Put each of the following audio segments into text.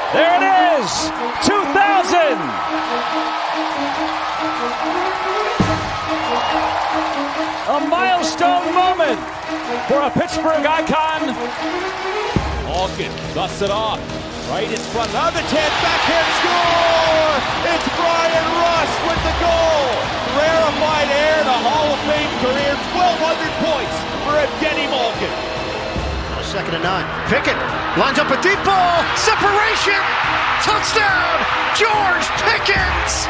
There it is, 2000. A milestone moment for a Pittsburgh icon. Malkin dusts it off, right in front. Another chance, backhand score! It's Brian Rust with the goal. Rarefied air and a Hall of Fame career, 1,200 points for Evgeny Malkin. 2nd and 9. Pickett lines up a deep ball. Separation. Touchdown. George Pickens.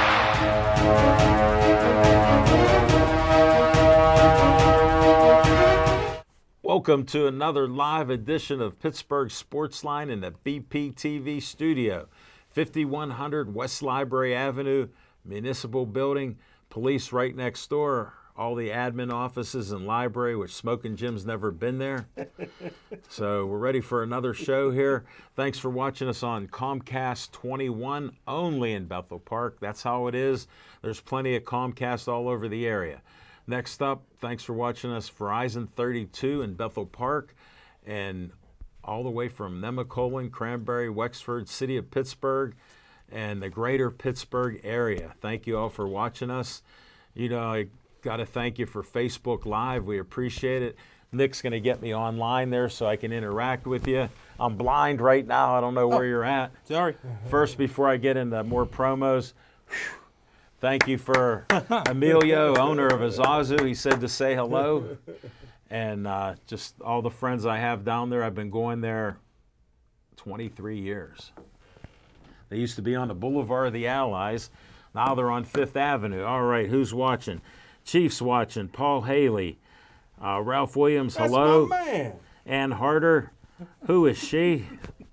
Welcome to another live edition of Pittsburgh Sportsline in the BPTV studio. 5100 West Library Avenue, Municipal Building, police right next door. All the admin offices and library, which Smoking Jim's never been there. So we're ready for another show here. Thanks for watching us on Comcast 21, only in Bethel Park. That's how it is. There's plenty of Comcast all over the area. Next up, thanks for watching us Verizon 32 in Bethel Park and all the way from Nemacolin, Cranberry, Wexford, City of Pittsburgh, and the greater Pittsburgh area. Thank you all for watching us. You know, I got to thank you for Facebook Live. We appreciate it. Nick's going to get me online there so I can interact with you. I'm blind right now. I don't know where you're at. Sorry. First, before I get into more promos, thank you for Emilio, owner of Azazu. He said to say hello. And just all the friends I have down there, I've been going there 23 years. They used to be on the Boulevard of the Allies. Now they're on 5th Avenue. All right, who's watching? Chiefs watching. Paul Haley. Ralph Williams, That's hello. my man. Ann Harder. Who is she?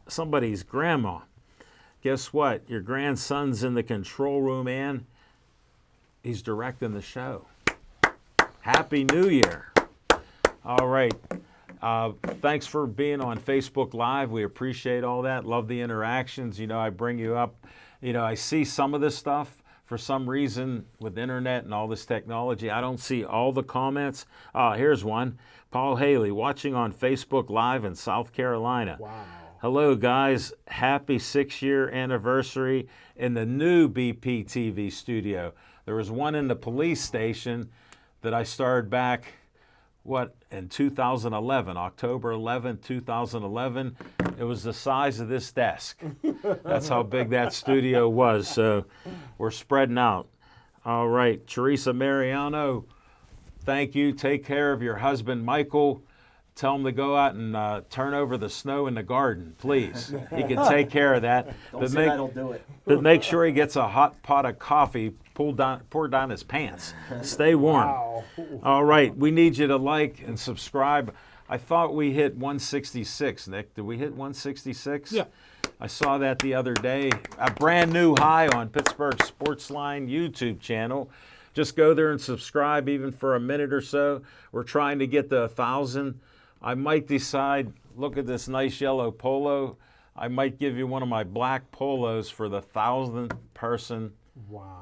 Somebody's grandma. Guess what? Your grandson's in the control room, Ann. He's directing the show. Happy New Year. All right. Thanks for being on Facebook Live. We appreciate all that. Love the interactions. You know, I bring you up. You know, I see some of this stuff. For some reason, with internet and all this technology, I don't see all the comments. Here's one. Paul Haley, watching on Facebook Live in South Carolina. Wow. Hello, guys. Happy 6-year anniversary in the new BPTV studio. There was one in the police station that I started back, in 2011, October 11, 2011. It was the size of this desk. That's how big that studio was. So we're spreading out. All right, Teresa Mariano, thank you. Take care of your husband, Michael. Tell him to go out and turn over the snow in the garden, please. He can take care of that. Don't say I don't do it. But make sure he gets a hot pot of coffee poured down his pants. Stay warm. Wow. All right, we need you to like and subscribe. I thought we hit 166, Nick. Did we hit 166? Yeah. I saw that the other day. A brand new high on Pittsburgh Sportsline YouTube channel. Just go there and subscribe even for a minute or so. We're trying to get to 1,000. I might decide, look at this nice yellow polo. I might give you one of my black polos for the 1,000th person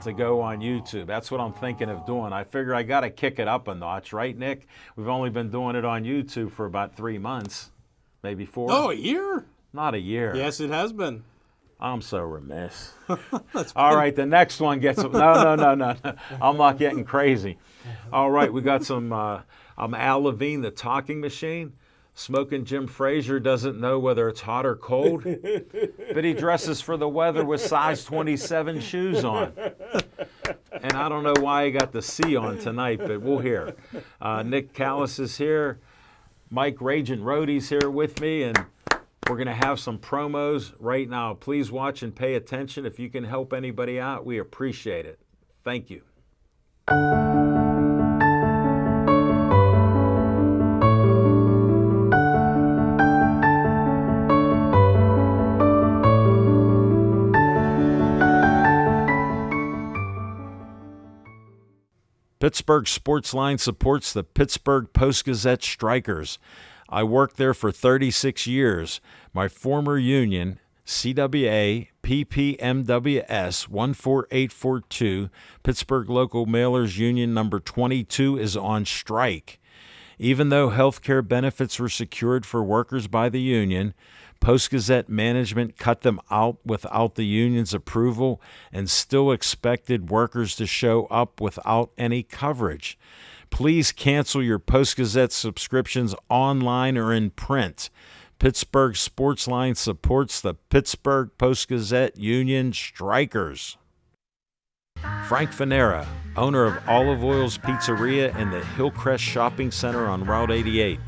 to go on YouTube. That's what I'm thinking of doing. I figure I got to kick it up a notch, right, Nick? We've only been doing it on YouTube for about 3 months, maybe 4. Oh, a year? Not a year. Yes, it has been. I'm so remiss. All right, the next one gets... No. I'm not getting crazy. All right, we got some... I'm Al Levine, the talking machine. Smoking Jim Frazier doesn't know whether it's hot or cold, but he dresses for the weather with size 27 shoes on. And I don't know why he got the C on tonight, but we'll hear. Nick Callis is here. Mike Ragin' Roadie's here with me, and we're going to have some promos right now. Please watch and pay attention. If you can help anybody out, we appreciate it. Thank you. Pittsburgh Sportsline supports the Pittsburgh Post-Gazette Strikers. I worked there for 36 years. My former union, CWA PPMWS 14842, Pittsburgh Local Mailers Union number 22, is on strike. Even though health care benefits were secured for workers by the union, Post-Gazette management cut them out without the union's approval and still expected workers to show up without any coverage. Please cancel your Post-Gazette subscriptions online or in print. Pittsburgh Sportsline supports the Pittsburgh Post-Gazette Union Strikers. Frank Fanera, owner of Olive Oil's Pizzeria and the Hillcrest Shopping Center on Route 88.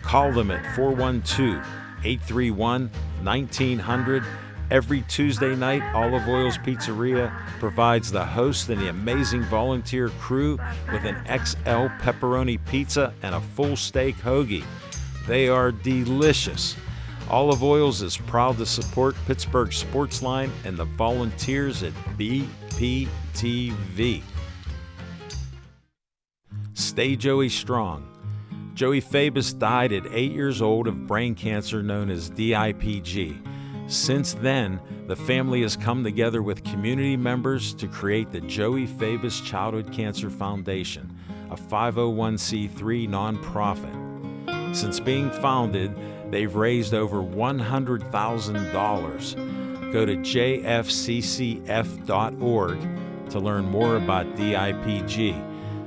Call them at 412-831-1900. Every Tuesday night, Olive Oil's Pizzeria provides the host and the amazing volunteer crew with an XL pepperoni pizza and a full steak hoagie. They are delicious. Olive Oils is proud to support Pittsburgh Sportsline and the volunteers at BPTV. Stay Joey strong. Joey Fabus died at 8 years old of brain cancer known as DIPG. Since then, the family has come together with community members to create the Joey Fabus Childhood Cancer Foundation, a 501c3 nonprofit. Since being founded, they've raised over $100,000. Go to jfccf.org to learn more about DIPG,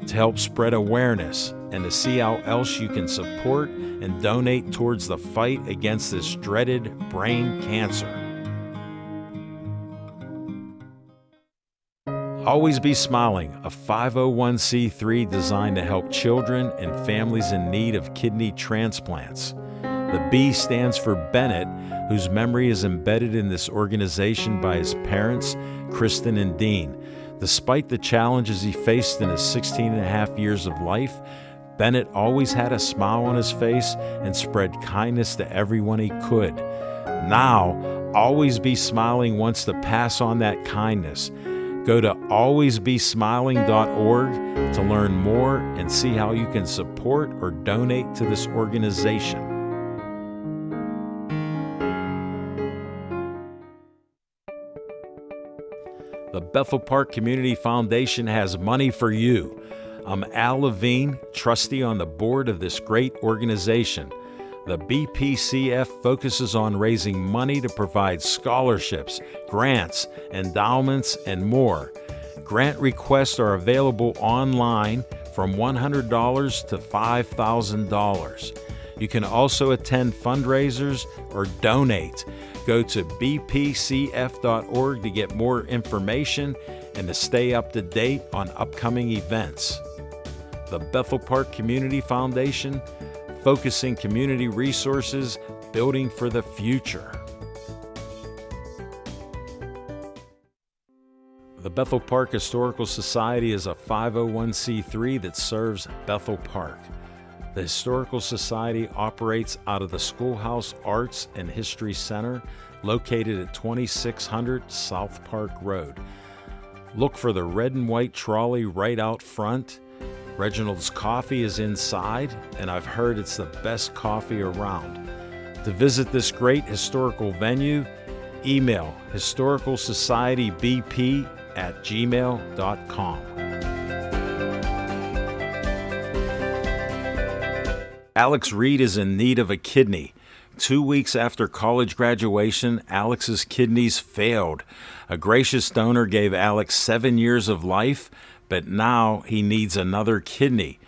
to help spread awareness, and to see how else you can support and donate towards the fight against this dreaded brain cancer. Always Be Smiling, a 501c3 designed to help children and families in need of kidney transplants. The B stands for Bennett, whose memory is embedded in this organization by his parents, Kristen and Dean. Despite the challenges he faced in his 16 and a half years of life, Bennett always had a smile on his face and spread kindness to everyone he could. Now, Always Be Smiling wants to pass on that kindness. Go to alwaysbesmiling.org to learn more and see how you can support or donate to this organization. The Bethel Park Community Foundation has money for you. I'm Al Levine, trustee on the board of this great organization. The BPCF focuses on raising money to provide scholarships, grants, endowments, and more. Grant requests are available online from $100 to $5,000. You can also attend fundraisers or donate. Go to bpcf.org to get more information and to stay up to date on upcoming events. The Bethel Park Community Foundation, focusing community resources, building for the future. The Bethel Park Historical Society is a 501c3 that serves Bethel Park. The Historical Society operates out of the Schoolhouse Arts and History Center, located at 2600 South Park Road. Look for the red and white trolley right out front. Reginald's Coffee is inside, and I've heard it's the best coffee around. To visit this great historical venue, email historicalsocietybp@gmail.com. Alex Reed is in need of a kidney. 2 weeks after college graduation, Alex's kidneys failed. A gracious donor gave Alex 7 years of life, but now he needs another kidney.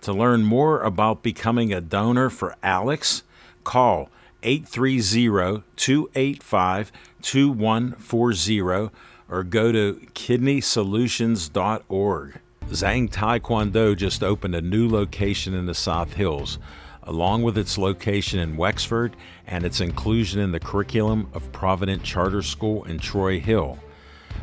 To learn more about becoming a donor for Alex, call 830-285-2140 or go to kidneysolutions.org. Zhang Taekwondo just opened a new location in the South Hills, along with its location in Wexford and its inclusion in the curriculum of Provident Charter School in Troy Hill.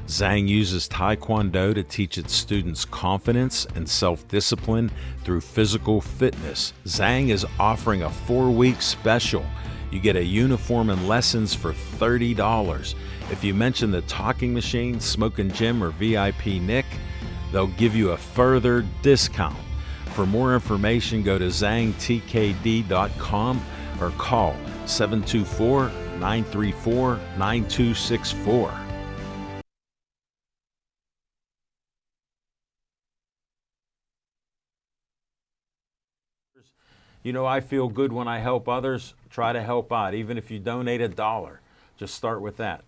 Zhang uses Taekwondo to teach its students confidence and self-discipline through physical fitness. Zhang is offering a 4-week special. You get a uniform and lessons for $30. If you mention the Talking Machine, Smokin' Jim, or VIP Nick, they'll give you a further discount. For more information, go to zhangtkd.com or call 724-934-9264. You know, I feel good when I help others. Try to help out, even if you donate $1. Just start with that.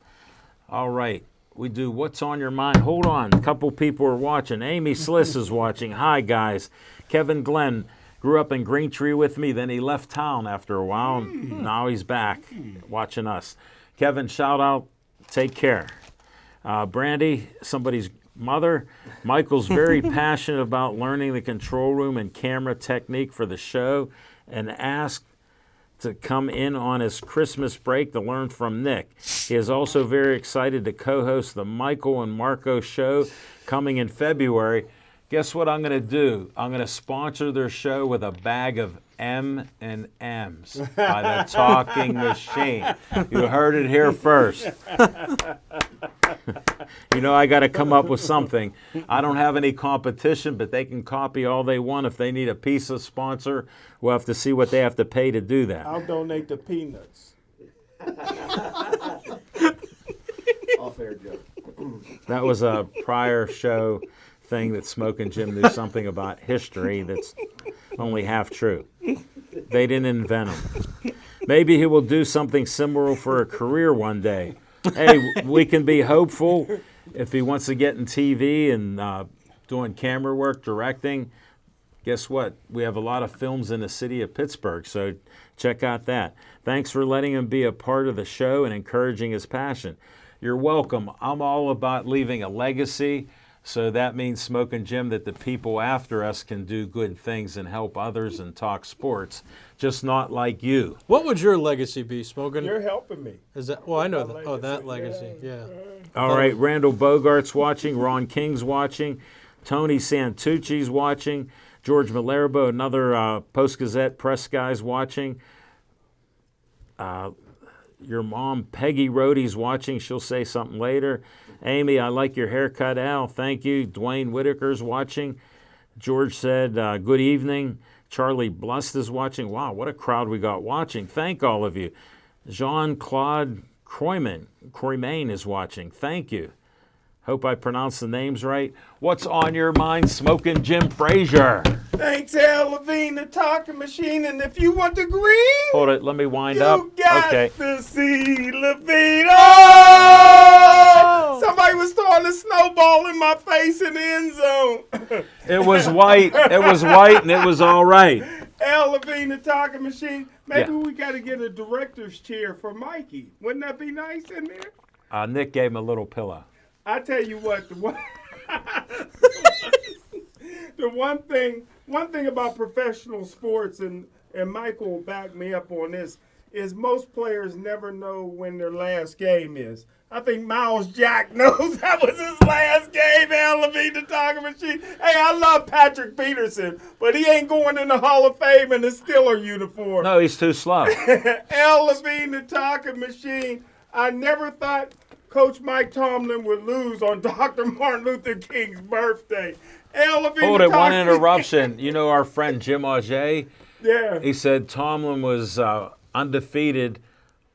All right. We do What's on Your Mind. Hold on. A couple people are watching. Amy Sliss is watching. Hi, guys. Kevin Glenn grew up in Greentree with me. Then he left town after a while. Now he's back watching us. Kevin, shout out. Take care. Brandy, somebody's mother. Michael's very passionate about learning the control room and camera technique for the show and asked to come in on his Christmas break to learn from Nick. He is also very excited to co-host the Michael and Marco show coming in February. Guess what I'm going to do? I'm going to sponsor their show with a bag of M&Ms by the Talking Machine. You heard it here first. You know, I got to come up with something. I don't have any competition, but they can copy all they want. If they need a pizza sponsor, we'll have to see what they have to pay to do that. I'll donate the peanuts. All fair joke. That was a prior show thing that Smokin' Jim knew something about history that's only half true. They didn't invent them. Maybe he will do something similar for a career one day. Hey, we can be hopeful if he wants to get in TV and doing camera work, directing. Guess what? We have a lot of films in the city of Pittsburgh, so check out that. Thanks for letting him be a part of the show and encouraging his passion. You're welcome. I'm all about leaving a legacy. So that means, Smokin' Jim, that the people after us can do good things and help others and talk sports, just not like you. What would your legacy be, Smokin'? You're helping me. Is that? Well, I know that. Oh, that legacy. Yeah. All right, Randall Bogart's watching. Ron King's watching. Tony Santucci's watching. George Malerbo, another Post-Gazette press guy's watching. Your mom, Peggy Rohde's watching. She'll say something later. Amy, I like your haircut, Al. Thank you. Dwayne Whitaker's watching. George said, good evening. Charlie Blust is watching. Wow, what a crowd we got watching. Thank all of you. Jean-Claude Croymain is watching. Thank you. Hope I pronounced the names right. What's on your mind, Smokin' Jim Frazier? Thanks, Al Levine, the Talking Machine. And if you want the green, Hold it, let me wind up. you got Okay. to see Levine. Oh! Somebody was throwing a snowball in my face in the end zone. It was white. It was white, and it was all right. Al Levine, the Talking Machine. Maybe Yeah. we got to get a director's chair for Mikey. Wouldn't that be nice in there? Nick gave him a little pillow. I tell you what, the one thing about professional sports, and Michael will back me up on this, is most players never know when their last game is. I think Miles Jack knows that was his last game, Al Levine, the Talking Machine. Hey, I love Patrick Peterson, but he ain't going in the Hall of Fame in the Steeler uniform. No, he's too slow. Al Levine, the Talking Machine. I never thought Coach Mike Tomlin would lose on Dr. Martin Luther King's birthday. Al Levine, Hold the it, one Talking interruption. You know our friend Jim Auger? Yeah. He said Tomlin was undefeated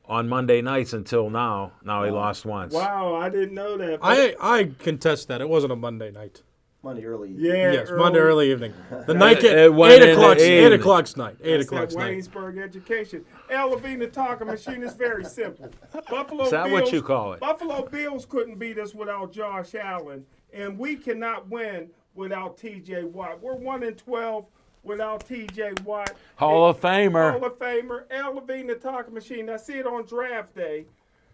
on Monday nights until now. Now he lost once. Wow, I didn't know that. I contest that. It wasn't a Monday night. Monday early. Yeah, Yes, Monday early evening. The night It went 8 in the o'clock. 8 evening. o'clock's night. 8 That's o'clock's that night. Waynesburg education. Al Levine, the Talking Machine, is very simple. Buffalo Is that Bills, what you call it? Buffalo Bills couldn't beat us without Josh Allen, and we cannot win without T.J. Watt. We're 1-12 without T.J. Watt. Hall of Famer. Hall of Famer. Al Levine, the Talking Machine. I see it on draft day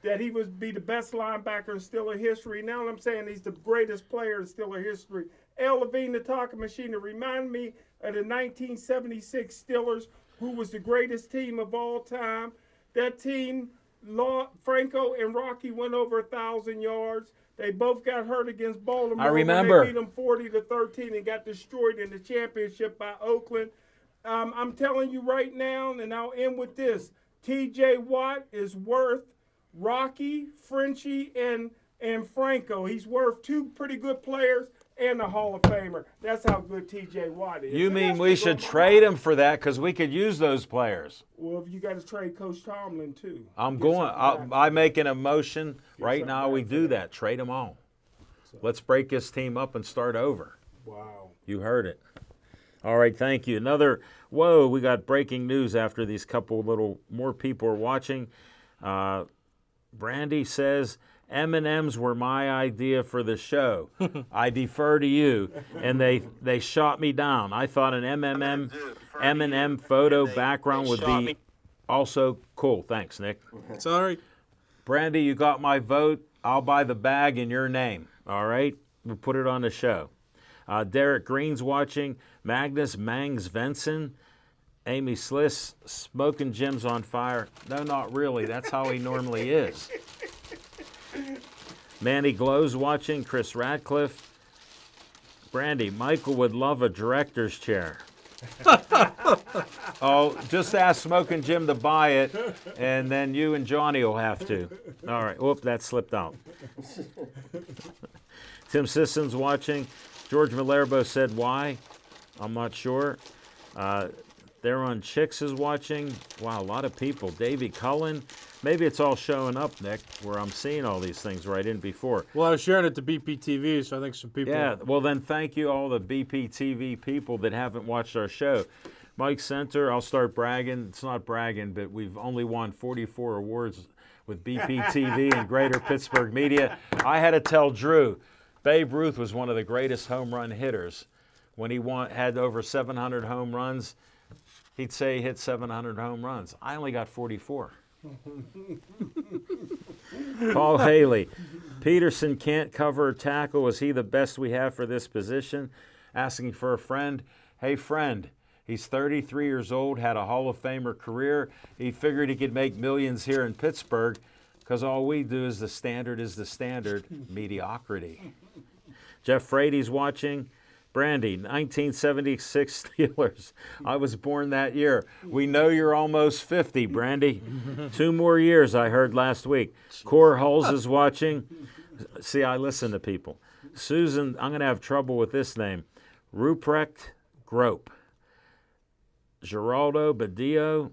that he would be the best linebacker in Steeler history. Now I'm saying he's the greatest player in Steeler history. Al Levine, the Talking Machine. It reminded me of the 1976 Steelers, who was the greatest team of all time. That team, Franco and Rocky went over 1,000 yards. They both got hurt against Baltimore. I remember. When they beat them 40-13 and got destroyed in the championship by Oakland. I'm telling you right now, and I'll end with this. T.J. Watt is worth Rocky, Frenchie, and Franco. He's worth two pretty good players and a Hall of Famer. That's how good T.J. Watt is. You And mean that's we what's should on my trade mind. him for that because we could use those players? Well, if you got to trade Coach Tomlin, too. I'm Get going. something back. I make an motion right something now. We back for do that. that. Trade them all. Let's break this team up and start over. Wow. You heard it. All right, thank you. Another Whoa, we got breaking news after these couple little more people are watching. Brandy says, M&Ms were my idea for the show. I defer to you. And they shot me down. I thought an M&M photo background would be also cool. Thanks, Nick. Sorry. Brandy, you got my vote. I'll buy the bag in your name. All right? We'll put it on the show. Derek Green's watching. Magnus Mangs Venson. Amy Sliss. Smoking Jim's on fire. No, not really. That's how he normally is. Manny Glow's watching. Chris Radcliffe. Brandy, Michael would love a director's chair. Oh, just ask Smoking Jim to buy it, and then you and Johnny will have to. All right. Whoop, that slipped out. Tim Sisson's watching. George Malerbo said why. I'm not sure. They're on Chicks is watching. Wow, a lot of people. Davey Cullen. Maybe it's all showing up, Nick, where I'm seeing all these things where I didn't before. Well, I was sharing it to BPTV, so I think some people. Yeah, well then thank you all the BPTV people that haven't watched our show. Mike Center, I'll start bragging. It's not bragging, but we've only won 44 awards with BPTV and Greater Pittsburgh Media. I had to tell Drew, Babe Ruth was one of the greatest home run hitters. When he had over 700 home runs, he'd say he hit 700 home runs. I only got 44. Paul Haley. Peterson can't cover or tackle. Is he the best we have for this position? Asking for a friend. Hey, friend. He's 33 years old, had a Hall of Famer career. He figured he could make millions here in Pittsburgh because all we do is the standard, mediocrity. Jeff Frady's watching. Brandy, 1976 Steelers. I was born that year. We know you're almost 50, Brandy. 2 more years, I heard last week. Cor Hulls is watching. See, I listen to people. Susan, I'm going to have trouble with this name. Ruprecht Grope. Geraldo Badillo.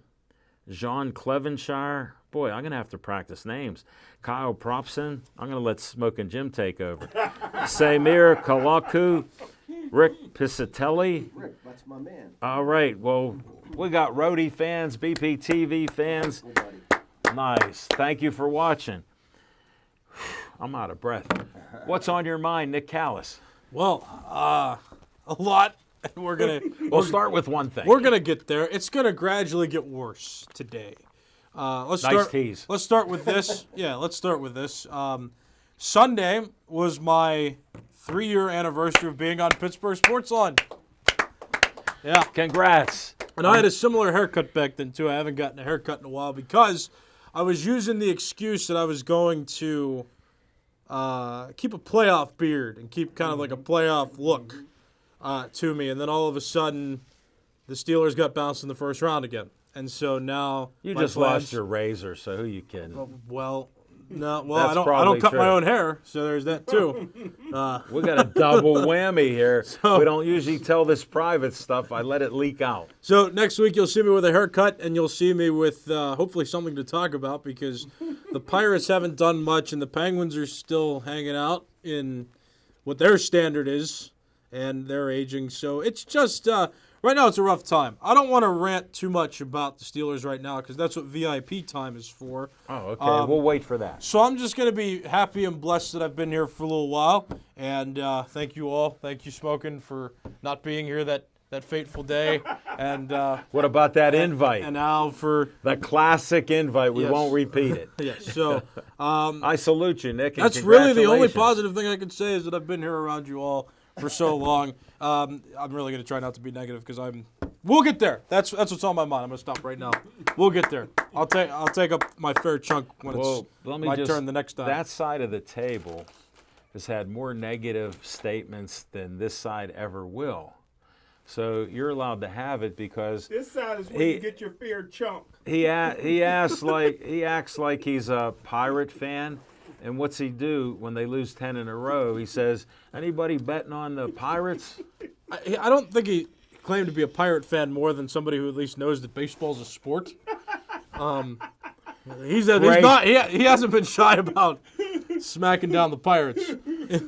Jean Clevenshire. Boy, I'm going to have to practice names. Kyle Propson. I'm going to let Smoking Jim take over. Samir Kalaku. Rick Piscatelli. Rick, that's my man. All right. Well, we got Rhodey fans, BPTV fans. Nice. Thank you for watching. I'm out of breath. What's on your mind, Nick Callis? Well, a lot. We'll start with one thing. We're gonna get there. It's gonna gradually get worse today. Nice tease. Let's start with this. Yeah, let's start with this. Sunday was my 3-year anniversary of being on Pittsburgh Sportsline. Yeah. Congrats. And I had a similar haircut back then, too. I haven't gotten a haircut in a while because I was using the excuse that I was going to keep a playoff beard and keep kind of like a playoff look to me. And then all of a sudden, the Steelers got bounced in the first round again. And so now You just lost your razor, so who you kidding? Well, no, That's I don't probably cut true. my own hair, so there's that too. We got a double whammy here. We don't usually tell this private stuff. I let it leak out. So next week you'll see me with a haircut, and you'll see me with hopefully something to talk about because the Pirates haven't done much, and the Penguins are still hanging out in what their standard is, and they're aging. So it's just right now it's a rough time. I don't want to rant too much about the Steelers right now because that's what VIP time is for. Oh, okay. We'll wait for that. So I'm just going to be happy and blessed that I've been here for a little while. And thank you all. Thank you, Smokin', for not being here that fateful day. And What about that invite? and Al for The classic invite. We Yes. won't repeat it. yes. So I salute you, Nick. And that's really the only congratulations. positive thing I can say is that I've been here around you all for so long. I'm really going to try not to be negative because we'll get there. That's what's on my mind. I'm going to stop right now. We'll get there. I'll take up my fair chunk when Well, it's let me my just, turn the next time. That side of the table has had more negative statements than this side ever will. So you're allowed to have it because This side is where He- you get your fair chunk. he acts like he's a Pirate fan. And what's he do when they lose 10 in a row? He says, anybody betting on the Pirates? I don't think he claimed to be a Pirate fan more than somebody who at least knows that baseball's a sport. He hasn't been shy about smacking down the Pirates.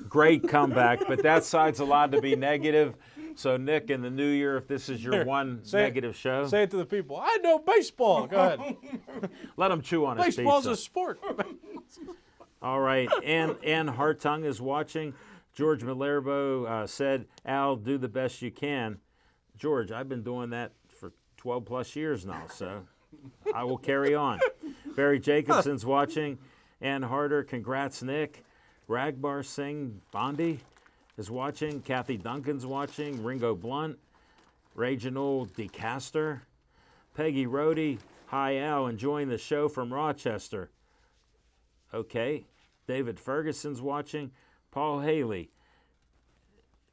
Great comeback, but that side's allowed to be negative. So, Nick, in the new year, if this is your one negative show, Say it to the people. I know baseball. Go ahead. let them chew on his Baseball's pizza. a sport. All right, Ann Hartung is watching. George Malerbo said, Al, do the best you can. George, I've been doing that for 12 plus years now, so I will carry on. Barry Jacobson's watching. Ann Harder, congrats, Nick. Ragbar Singh Bondi is watching. Kathy Duncan's watching. Ringo Blunt. Reginald DeCaster. Peggy Rohde. Hi, Al, enjoying the show from Rochester. Okay. David Ferguson's watching. Paul Haley.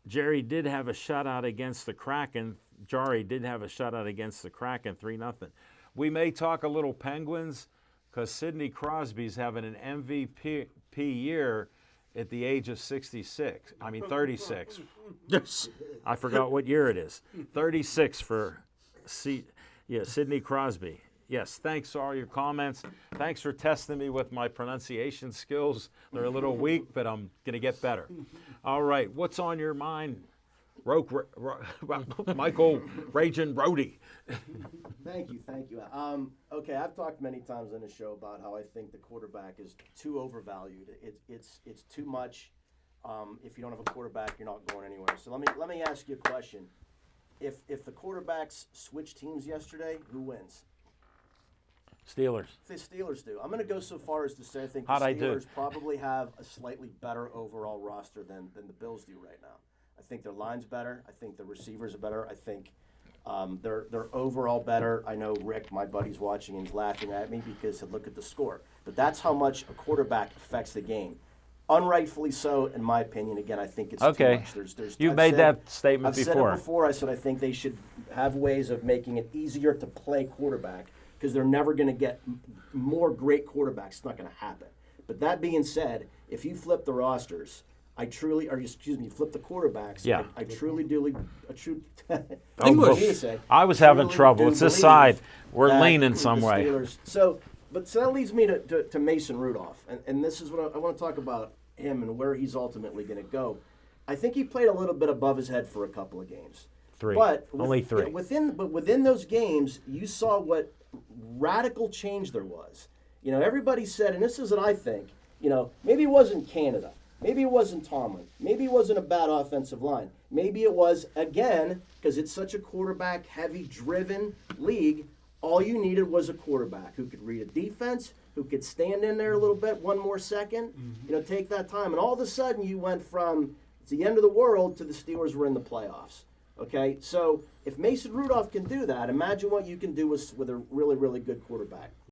Jerry did have a shutout against the Kraken. Jari did have a shutout against the Kraken, 3-0. We may talk a little Penguins because Sidney Crosby's having an MVP year at the age of 36. I mean, 36. Yes. I forgot what year it is. 36 for Sidney Crosby. Yes, thanks for all your comments. Thanks for testing me with my pronunciation skills. They're a little weak, but I'm going to get better. All right, what's on your mind, Michael Rajan Rohde? Thank you. Okay, I've talked many times on the show about how I think the quarterback is too overvalued. It's too much. If you don't have a quarterback, you're not going anywhere. So let me ask you a question. If the quarterbacks switch teams yesterday, who wins? Steelers. The Steelers do. I'm going to go so far as to say I think How'd the I do? Steelers probably have a slightly better overall roster than the Bills do right now. I think their line's better. I think the receivers are better. I think they're overall better. I know Rick, my buddy's watching, and he's laughing at me because he look at the score. But that's how much a quarterback affects the game. Unrightfully so, in my opinion. Again, I think it's too much. You've made that statement I've before. said it before. I said I think they should have ways of making it easier to play quarterback because they're never going to get more great quarterbacks. It's not going to happen. But that being said, if you flip the rosters, flip the quarterbacks. Yeah. I truly do. English. I was having trouble. It's this side. We're that leaning some the way. Steelers- So that leads me to Mason Rudolph, and this is what I want to talk about him and where he's ultimately going to go. I think he played a little bit above his head for a couple of games. Only three. Within those games, you saw what radical change there was. Everybody said, and this is what I think. Maybe it wasn't Canada. Maybe it wasn't Tomlin. Maybe it wasn't a bad offensive line. Maybe it was, again, because it's such a quarterback-heavy, driven league, all you needed was a quarterback who could read a defense, who could stand in there a little bit, one more second, take that time. And all of a sudden you went from it's the end of the world to the Steelers were in the playoffs. Okay? So if Mason Rudolph can do that, imagine what you can do with a really, really good quarterback.